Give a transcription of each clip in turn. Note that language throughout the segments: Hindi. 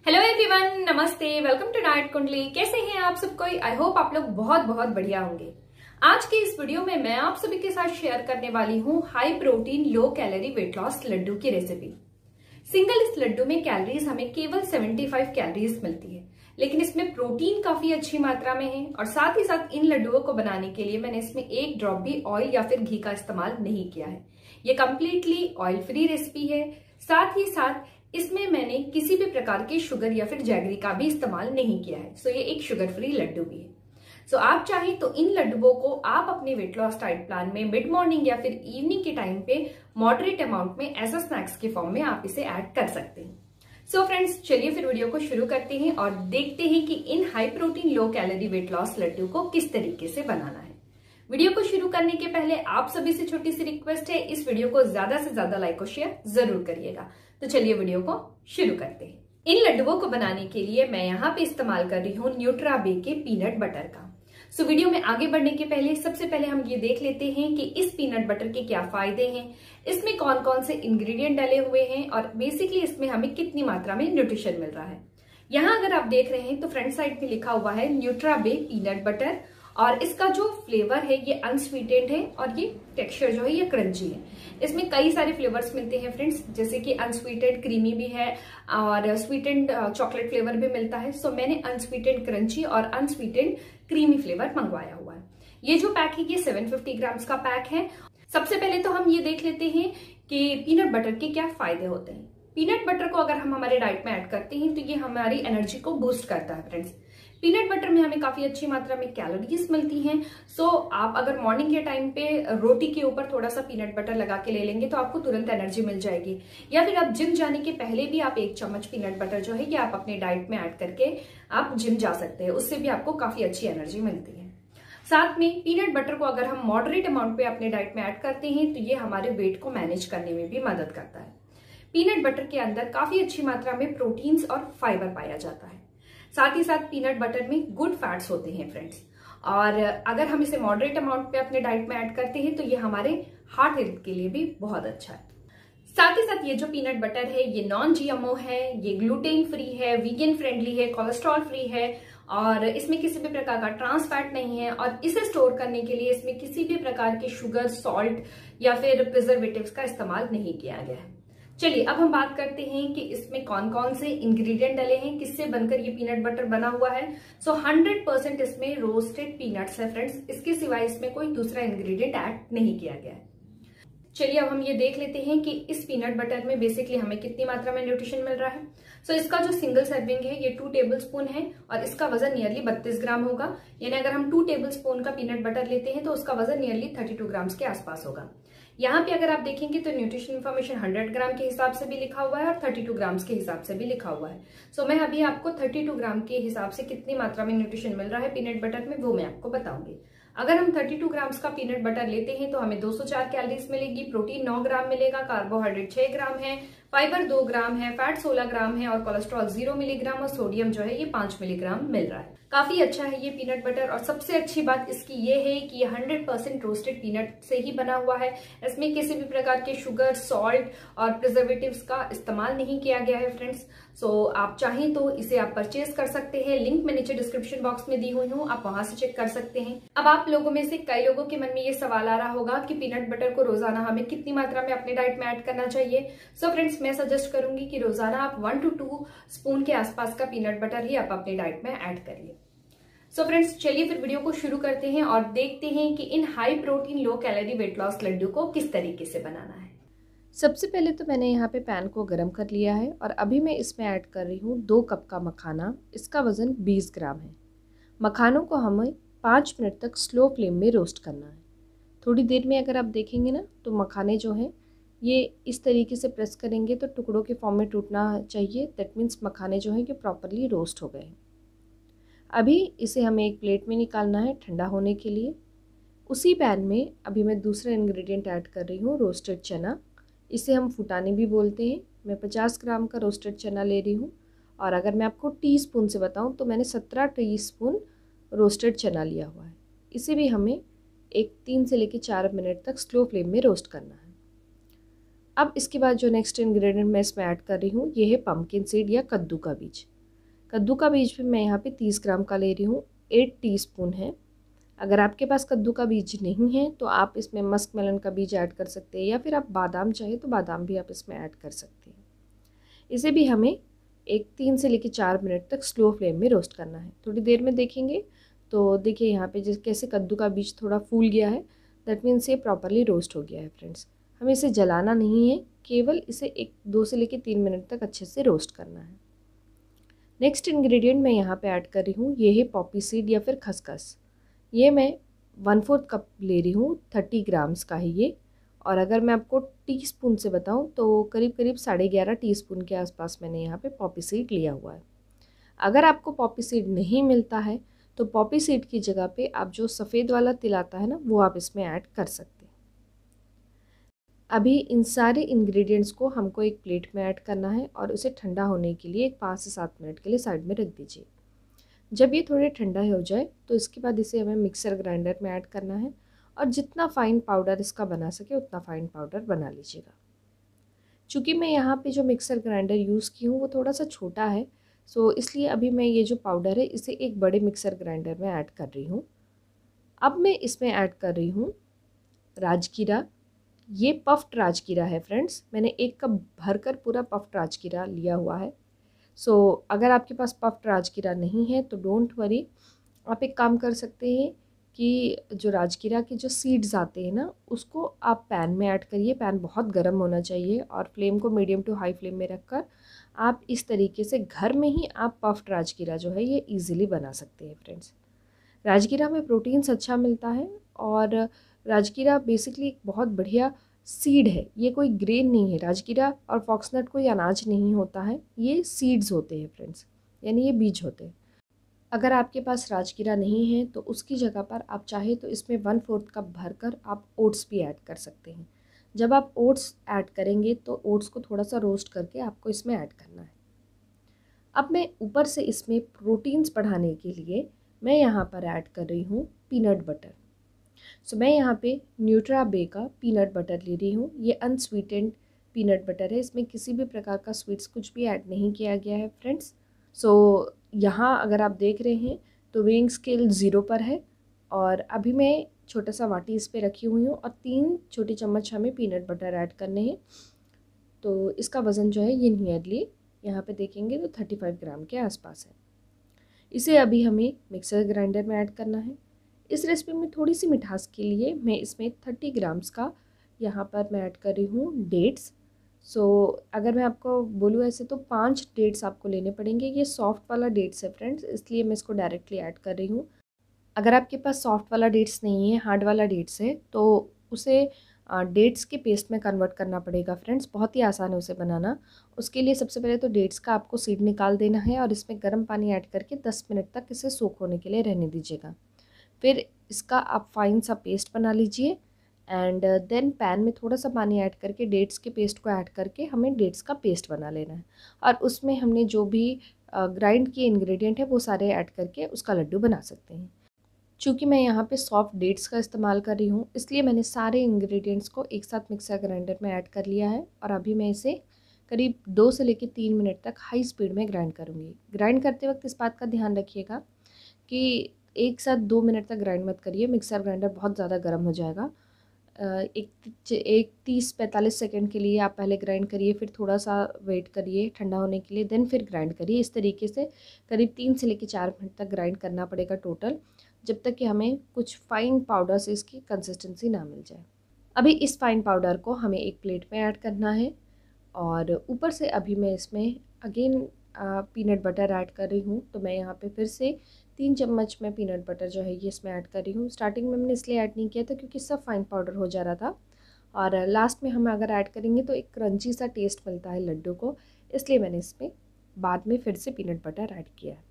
हेलो एवरीवन, नमस्ते, वेलकम टू डाइट कुंडली। कैसे हैं आप सब कोई? आई होप आप लोग बहुत बहुत बढ़िया होंगे। आज के इस वीडियो में मैं आप सभी के साथ शेयर करने वाली हूँ high protein low calorie weight loss laddu की रेसिपी। सिंगल इस लड्डू में कैलोरीज हमें केवल 75 कैलोरीज मिलती है, लेकिन इसमें प्रोटीन काफी अच्छी मात्रा में है। और साथ ही साथ इन लड्डुओं को बनाने के लिए मैंने इसमें एक ड्रॉप भी ऑयल या फिर घी का इस्तेमाल नहीं किया है। ये कम्प्लीटली ऑयल फ्री रेसिपी है। साथ ही साथ इसमें मैंने किसी भी प्रकार के शुगर या फिर जैगरी का भी इस्तेमाल नहीं किया है। सो ये एक शुगर फ्री लड्डू भी है। सो आप चाहें तो इन लड्डुओं को आप अपने वेट लॉस डाइट प्लान में मिड मॉर्निंग या फिर इवनिंग के टाइम पे मॉडरेट अमाउंट में एज अ स्नैक्स के फॉर्म में आप इसे ऐड कर सकते हैं। सो फ्रेंड्स, चलिए फिर वीडियो को शुरू करते हैं और देखते हैं कि इन high protein low calorie weight loss laddu को किस तरीके से बनाना है। वीडियो को शुरू करने के पहले आप सभी से छोटी सी रिक्वेस्ट है, इस वीडियो को ज्यादा से ज्यादा लाइक और शेयर जरूर करिएगा। तो चलिए वीडियो को शुरू करते हैं। इन लड्डुओं को बनाने के लिए मैं यहाँ पे इस्तेमाल कर रही हूँ न्यूट्राबे के पीनट बटर का। सो वीडियो में आगे बढ़ने के पहले सबसे पहले हम ये देख लेते हैं कि इस पीनट बटर के क्या फायदे हैं, इसमें कौन कौन से इंग्रेडिएंट डले हुए हैं और बेसिकली इसमें हमें कितनी मात्रा में न्यूट्रिशन मिल रहा है। यहाँ अगर आप देख रहे हैं तो फ्रंट साइड में लिखा हुआ है न्यूट्राबे पीनट बटर, और इसका जो फ्लेवर है ये अनस्वीटेंड है और ये टेक्सचर जो है ये क्रंची है। इसमें कई सारे फ्लेवर्स मिलते हैं फ्रेंड्स, जैसे कि अनस्वीटेड क्रीमी भी है और स्वीटेंड चॉकलेट फ्लेवर भी मिलता है। सो मैंने अनस्वीटेड क्रंची और अनस्वीटेड क्रीमी फ्लेवर मंगवाया हुआ है। ये जो पैक है ये 750 ग्राम्स का पैक है। सबसे पहले तो हम ये देख लेते हैं कि पीनट बटर के क्या फायदे होते हैं। पीनट बटर को अगर हम हमारे डाइट में ऐड करते हैं तो ये हमारी एनर्जी को बूस्ट करता है फ्रेंड्स। पीनट बटर में हमें काफी अच्छी मात्रा में कैलोरीज मिलती हैं। सो आप अगर मॉर्निंग के टाइम पे रोटी के ऊपर थोड़ा सा पीनट बटर लगा के ले लेंगे तो आपको तुरंत एनर्जी मिल जाएगी। या फिर आप जिम जाने के पहले भी आप 1 चम्मच पीनट बटर जो है ये आप अपने डाइट में ऐड करके आप जिम जा सकते हैं, उससे भी आपको काफी अच्छी एनर्जी मिलती है। साथ में पीनट बटर को अगर हम मॉडरेट अमाउंट पे अपने डाइट में ऐड करते हैं तो ये हमारे वेट को मैनेज करने में भी मदद करता है। पीनट बटर के अंदर काफी अच्छी मात्रा में प्रोटीन्स और फाइबर पाया जाता है। साथ ही साथ पीनट बटर में गुड फैट्स होते हैं फ्रेंड्स, और अगर हम इसे मॉडरेट अमाउंट पे अपने डाइट में ऐड करते हैं तो ये हमारे हार्ट हेल्थ के लिए भी बहुत अच्छा है। साथ ही साथ ये जो पीनट बटर है ये नॉन जीएमओ है, ये ग्लूटेन फ्री है, वीगन फ्रेंडली है, कोलेस्ट्रॉल फ्री है और इसमें किसी भी प्रकार का ट्रांस फैट नहीं है। और इसे स्टोर करने के लिए इसमें किसी भी प्रकार के शुगर, सॉल्ट या फिर प्रिजर्वेटिव्स का इस्तेमाल नहीं किया गया है। चलिए अब हम बात करते हैं कि इसमें कौन कौन से इंग्रेडिएंट डले हैं, किससे बनकर ये पीनट बटर बना हुआ है। सो 100% इसमें रोस्टेड पीनट्स है फ्रेंड्स, इसके सिवाय इसमें कोई दूसरा इंग्रेडिएंट ऐड नहीं किया गया है। चलिए अब हम ये देख लेते हैं कि इस पीनट बटर में बेसिकली हमें कितनी मात्रा में न्यूट्रिशन मिल रहा है। सो इसका जो सिंगल सर्विंग है ये 2 टेबल स्पून है और इसका वजन नियरली 32 ग्राम होगा। यानी अगर हम 2 टेबल स्पून का पीनट बटर लेते हैं तो उसका वजन नियरली 32 ग्राम्स के आसपास होगा। यहाँ पे अगर आप देखेंगे तो न्यूट्रिशन इन्फॉर्मेशन 100 ग्राम के हिसाब से भी लिखा हुआ है और 32 ग्राम्स के हिसाब से भी लिखा हुआ है। सो मैं अभी आपको 32 ग्राम के हिसाब से कितनी मात्रा में न्यूट्रिशन मिल रहा है पीनट बटर में वो मैं आपको बताऊंगी। अगर हम 32 ग्राम्स का पीनट बटर लेते हैं तो हमें 204 कैलोरीज मिलेगी, प्रोटीन 9 ग्राम मिलेगा, कार्बोहाइड्रेट 6 ग्राम है, फाइबर 2 ग्राम है, फैट 16 ग्राम है और कोलेस्ट्रॉल 0 मिलीग्राम और सोडियम जो है ये 5 मिलीग्राम मिल रहा है। काफी अच्छा है ये पीनट बटर। और सबसे अच्छी बात इसकी ये है कि ये 100% रोस्टेड पीनट से ही बना हुआ है। इसमें किसी भी प्रकार के शुगर, सॉल्ट और प्रिजर्वेटिव्स का इस्तेमाल नहीं किया गया है फ्रेंड्स। सो आप चाहें तो इसे आप परचेज कर सकते हैं, लिंक मैं नीचे डिस्क्रिप्शन बॉक्स में दी हुई हूँ, आप वहां से चेक कर सकते हैं। अब आप लोगों में से कई लोगों के मन में ये सवाल आ रहा होगा कि पीनट बटर को रोजाना हमें कितनी मात्रा में अपने डाइट में ऐड करना चाहिए। सो फ्रेंड्स, मैं सजेस्ट करूंगी कि रोजाना आप 1 to 2 स्पून के आसपास का पीनट बटर ही आप अपने डाइट में ऐड करिए। सो फ्रेंड्स, चलिए फिर वीडियो को शुरू करते हैं और देखते हैं कि इन high protein low calorie weight loss laddu को किस तरीके से बनाना है। सबसे पहले तो मैंने यहाँ पे पैन को गर्म कर लिया है और अभी मैं इसमें ऐड कर रही हूँ 2 कप का मखाना। इसका वज़न 20 ग्राम है। मखानों को हमें 5 मिनट तक स्लो फ्लेम में रोस्ट करना है। थोड़ी देर में अगर आप देखेंगे ना तो मखाने जो हैं ये इस तरीके से प्रेस करेंगे तो टुकड़ों के फॉर्म में टूटना चाहिए। दैट मीन्स मखाने जो हैं ये प्रॉपरली रोस्ट हो गए हैं। अभी इसे हमें एक प्लेट में निकालना है ठंडा होने के लिए। उसी पैन में अभी मैं दूसरा इंग्रेडिएंट ऐड कर रही हूँ रोस्टेड चना। इसे हम फुटानी भी बोलते हैं। मैं 50 ग्राम का रोस्टेड चना ले रही हूँ और अगर मैं आपको टीस्पून से बताऊँ तो मैंने 17 टीस्पून रोस्टेड चना लिया हुआ है। इसे भी हमें 3 से लेकर 4 मिनट तक स्लो फ्लेम में रोस्ट करना है। अब इसके बाद जो नेक्स्ट इंग्रेडिएंट मैं इसमें ऐड कर रही हूँ ये है पम्पकिन सीड या कद्दू का बीज। कद्दू का बीज भी मैं यहाँ पे 30 ग्राम का ले रही हूँ, 8 टीस्पून है। अगर आपके पास कद्दू का बीज नहीं है तो आप इसमें मस्क मेलन का बीज ऐड कर सकते हैं, या फिर आप बादाम चाहे तो बादाम भी आप इसमें ऐड कर सकते हैं। इसे भी हमें 3 से लेकर 4 मिनट तक स्लो फ्लेम में रोस्ट करना है। थोड़ी देर में देखेंगे तो देखिए यहाँ पे जैसे कैसे कद्दू का बीज थोड़ा फूल गया है, दैट मीन्स ये प्रॉपरली रोस्ट हो गया है फ्रेंड्स। हमें इसे जलाना नहीं है, केवल इसे 2 से लेकर 3 मिनट तक अच्छे से रोस्ट करना है। नेक्स्ट इंग्रेडिएंट मैं यहाँ पे ऐड कर रही हूँ ये है पॉपी सीड या फिर खसखस। ये मैं 1/4 कप ले रही हूँ, 30 ग्राम्स का है ये। और अगर मैं आपको टीस्पून से बताऊँ तो करीब करीब 11.5 टीस्पून के आसपास मैंने यहाँ पे पॉपी सीड लिया हुआ है। अगर आपको पॉपी सीड नहीं मिलता है तो पॉपी सीड की जगह पे आप जो सफ़ेद वाला तिल आता है ना, वो आप इसमें ऐड कर सकते हैं। अभी इन सारे इंग्रेडिएंट्स को हमको एक प्लेट में ऐड करना है और उसे ठंडा होने के लिए 5 से 7 मिनट के लिए साइड में रख दीजिए। जब ये थोड़े ठंडा हो जाए तो इसके बाद इसे हमें मिक्सर ग्राइंडर में ऐड करना है और जितना फ़ाइन पाउडर इसका बना सके उतना फ़ाइन पाउडर बना लीजिएगा। चूँकि मैं यहाँ पे जो मिक्सर ग्राइंडर यूज़ की हूँ वो थोड़ा सा छोटा है, सो इसलिए अभी मैं ये जो पाउडर है इसे एक बड़े मिक्सर ग्राइंडर में ऐड कर रही हूँ। अब मैं इसमें ऐड कर रही हूँ राजकीरा। ये पफ्ड राजकीरा है फ्रेंड्स, मैंने 1 कप भरकर पूरा पफ्ड राजकीरा लिया हुआ है। सो अगर आपके पास पफ्ड राजकीरा नहीं है तो डोंट वरी, आप एक काम कर सकते हैं कि जो राजकीरा के जो सीड्स आते हैं ना, उसको आप पैन में ऐड करिए। पैन बहुत गर्म होना चाहिए और फ्लेम को मीडियम टू हाई फ्लेम में रखकर आप इस तरीके से घर में ही आप पफ्ड राजकीरा जो है ये इजीली बना सकते हैं फ्रेंड्स। राजकीरा में प्रोटीन्स अच्छा मिलता है और राजकीरा बेसिकली एक बहुत बढ़िया सीड है, ये कोई ग्रेन नहीं है। राजकीरा और फॉक्सनट कोई अनाज नहीं होता है, ये सीड्स होते हैं फ्रेंड्स, यानी ये बीज होते हैं। अगर आपके पास राजकीरा नहीं है तो उसकी जगह पर आप चाहे तो इसमें 1/4 कप भरकर आप ओट्स भी ऐड कर सकते हैं। जब आप ओट्स ऐड करेंगे तो ओट्स को थोड़ा सा रोस्ट करके आपको इसमें ऐड करना है। अब मैं ऊपर से इसमें प्रोटीन्स बढ़ाने के लिए मैं यहाँ पर ऐड कर रही हूँ पीनट बटर। सो मैं यहाँ पे न्यूट्राबे का पीनट बटर ले रही हूँ। ये अनस्वीटेंड पीनट बटर है, इसमें किसी भी प्रकार का स्वीट्स कुछ भी ऐड नहीं किया गया है फ्रेंड्स। सो यहाँ अगर आप देख रहे हैं तो वेइंग स्केल 0 पर है और अभी मैं छोटा सा वाटी इस पर रखी हुई हूँ और 3 छोटी चम्मच हमें पीनट बटर ऐड करने हैं। तो इसका वज़न जो है ये नियरली यहाँ पे देखेंगे तो 35 ग्राम के आसपास है। इसे अभी हमें मिक्सर ग्राइंडर में ऐड करना है। इस रेसिपी में थोड़ी सी मिठास के लिए मैं इसमें 30 ग्राम्स का यहाँ पर मैं ऐड कर रही हूँ डेट्स। सो अगर मैं आपको बोलूँ ऐसे तो 5 डेट्स आपको लेने पड़ेंगे। ये सॉफ्ट वाला डेट्स है फ्रेंड्स, इसलिए मैं इसको डायरेक्टली ऐड कर रही हूँ। अगर आपके पास सॉफ्ट वाला डेट्स नहीं है, हार्ड वाला डेट्स है, तो उसे डेट्स के पेस्ट में कन्वर्ट करना पड़ेगा फ्रेंड्स। बहुत ही आसान है उसे बनाना। उसके लिए सबसे पहले तो डेट्स का आपको सीड निकाल देना है और इसमें गर्म पानी ऐड करके 10 मिनट तक इसे सोक होने के लिए रहने दीजिएगा। फिर इसका आप फाइन सा पेस्ट बना लीजिए एंड देन पैन में थोड़ा सा पानी ऐड करके डेट्स के पेस्ट को ऐड करके हमें डेट्स का पेस्ट बना लेना है और उसमें हमने जो भी ग्राइंड किए इंग्रेडिएंट है वो सारे ऐड करके उसका लड्डू बना सकते हैं। चूँकि मैं यहाँ पे सॉफ्ट डेट्स का इस्तेमाल कर रही हूँ इसलिए मैंने सारे इंग्रेडिएंट्स को एक साथ मिक्सर ग्राइंडर में ऐड कर लिया है और अभी मैं इसे करीब 2 से लेकर 3 मिनट तक हाई स्पीड में ग्राइंड करूँगी। ग्राइंड करते वक्त इस बात का ध्यान रखिएगा कि एक साथ 2 मिनट तक ग्राइंड मत करिए, मिक्सर ग्राइंडर बहुत ज़्यादा गर्म हो जाएगा। एक 30-45 सेकंड के लिए आप पहले ग्राइंड करिए, फिर थोड़ा सा वेट करिए ठंडा होने के लिए, देन फिर ग्राइंड करिए। इस तरीके से करीब 3 से लेकर 4 मिनट तक ग्राइंड करना पड़ेगा टोटल, जब तक कि हमें कुछ फाइन पाउडर से इसकी कंसिस्टेंसी ना मिल जाए। अभी इस फाइन पाउडर को हमें एक प्लेट में ऐड करना है और ऊपर से अभी मैं इसमें अगेन पीनट बटर ऐड कर रही हूँ। तो मैं यहाँ पे फिर से 3 चम्मच में पीनट बटर जो है ये इसमें ऐड कर रही हूँ। स्टार्टिंग में मैंने इसलिए ऐड नहीं किया था क्योंकि सब फाइन पाउडर हो जा रहा था और लास्ट में हम अगर ऐड करेंगे तो एक क्रंची सा टेस्ट मिलता है लड्डू को, इसलिए मैंने इसमें बाद में फिर से पीनट बटर ऐड किया है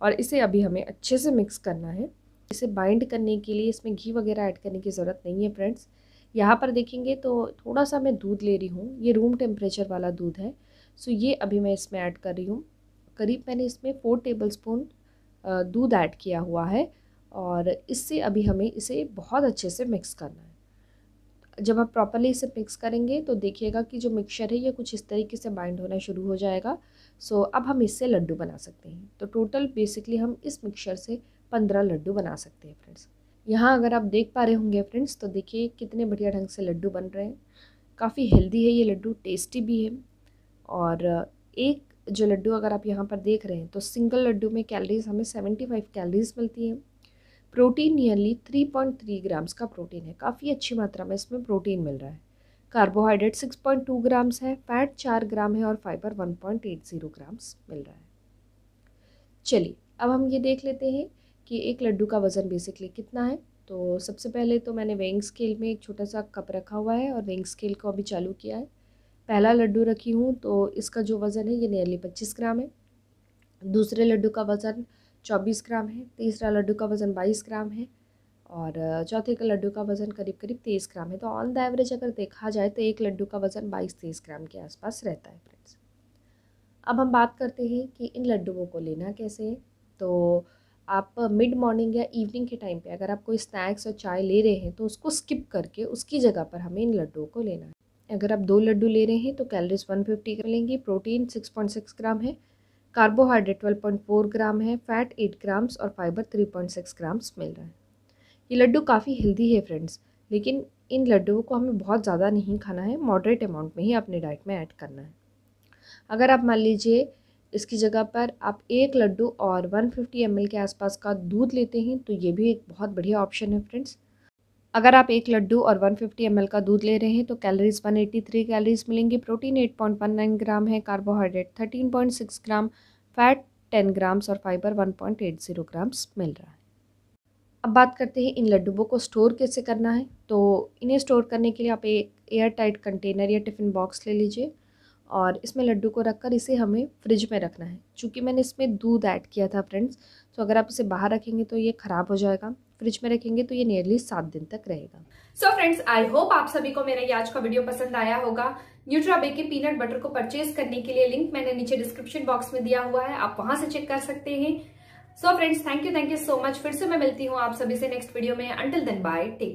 और इसे अभी हमें अच्छे से मिक्स करना है। इसे बाइंड करने के लिए इसमें घी वगैरह ऐड करने की ज़रूरत नहीं है फ्रेंड्स। यहाँ पर देखेंगे तो थोड़ा सा मैं दूध ले रही हूँ, ये रूम टेम्परेचर वाला दूध है। सो ये अभी मैं इसमें ऐड कर रही हूँ। करीब मैंने इसमें 4 टेबलस्पून दूध ऐड किया हुआ है और इससे अभी हमें इसे बहुत अच्छे से मिक्स करना है। जब आप प्रॉपरली इसे मिक्स करेंगे तो देखिएगा कि जो मिक्सचर है ये कुछ इस तरीके से बाइंड होना शुरू हो जाएगा। सो अब हम इससे लड्डू बना सकते हैं। तो टोटल बेसिकली हम इस मिक्सचर से 15 लड्डू बना सकते हैं फ्रेंड्स। यहाँ अगर आप देख पा रहे होंगे फ्रेंड्स, तो देखिए कितने बढ़िया ढंग से लड्डू बन रहे हैं। काफ़ी हेल्दी है ये लड्डू, टेस्टी भी है। और एक जो लड्डू अगर आप यहाँ पर देख रहे हैं तो सिंगल लड्डू में कैलोरीज हमें 75 कैलोरीज मिलती हैं। प्रोटीन नियरली 3.3 ग्राम्स का प्रोटीन है, काफ़ी अच्छी मात्रा में इसमें प्रोटीन मिल रहा है। कार्बोहाइड्रेट 6.2 ग्राम्स है, फैट 4 ग्राम है और फाइबर 1.80 ग्राम्स मिल रहा है। चलिए अब हम ये देख लेते हैं कि एक लड्डू का वज़न बेसिकली कितना है। तो सबसे पहले तो मैंने वेइंग स्केल में एक छोटा सा कप रखा हुआ है और वेइंग स्केल को अभी चालू किया है। पहला लड्डू रखी हूँ तो इसका जो वज़न है ये नियरली 25 ग्राम है। दूसरे लड्डू का वज़न 24 ग्राम है। तीसरा लड्डू का वज़न 22 ग्राम है और चौथे का लड्डू का वज़न करीब करीब 23 ग्राम है। तो ऑन द एवरेज अगर देखा जाए तो एक लड्डू का वज़न 22-23 ग्राम के आसपास रहता है फ्रेंड्स। अब हम बात करते हैं कि इन लड्डुओं को लेना कैसे है। तो आप मिड मॉर्निंग या इवनिंग के टाइम पे अगर आप कोई स्नैक्स और चाय ले रहे हैं तो उसको स्किप करके उसकी जगह पर हमें इन लड्डुओं को लेना है। अगर आप 2 लड्डू ले रहे हैं तो कैलोरीज 150 लेंगे, प्रोटीन 6.6 ग्राम है, कार्बोहाइड्रेट 12.4 ग्राम है, फैट 8 ग्राम्स और फाइबर 3.6 ग्राम्स मिल रहा है। ये लड्डू काफ़ी हेल्दी है फ्रेंड्स, लेकिन इन लड्डुओं को हमें बहुत ज़्यादा नहीं खाना है, मॉडरेट अमाउंट में ही अपने डाइट में ऐड करना है। अगर आप मान लीजिए इसकी जगह पर आप एक लड्डू और 150 ml के आसपास का दूध लेते हैं तो ये भी एक बहुत बढ़िया ऑप्शन है फ्रेंड्स। अगर आप एक लड्डू और 150 ml का दूध ले रहे हैं तो कैलोरीज 183 कैलोरीज मिलेंगी, प्रोटीन 8.19 ग्राम है, कार्बोहाइड्रेट 13.6 ग्राम, फैट 10 ग्राम्स और फाइबर 1.80 ग्राम्स मिल रहा है। अब बात करते हैं इन लड्डुओं को स्टोर कैसे करना है। तो इन्हें स्टोर करने के लिए आप एक एयर टाइट कंटेनर या टिफ़िन बॉक्स ले लीजिए और इसमें लड्डू को रखकर इसे हमें फ्रिज में रखना है। चूँकि मैंने इसमें दूध ऐड किया था फ्रेंड्स, तो अगर आप इसे बाहर रखेंगे तो ये ख़राब हो जाएगा, फ्रिज में रखेंगे तो ये नियरली 7 दिन तक रहेगा। सो फ्रेंड्स, आई होप आप सभी को मेरा ये आज का वीडियो पसंद आया होगा। न्यूट्राबे के पीनट बटर को परचेज करने के लिए लिंक मैंने नीचे डिस्क्रिप्शन बॉक्स में दिया हुआ है, आप वहां से चेक कर सकते हैं। So friends, thank you so much. फिर से मैं मिलती हूँ आप सभी से नेक्स्ट वीडियो में। Until then bye, take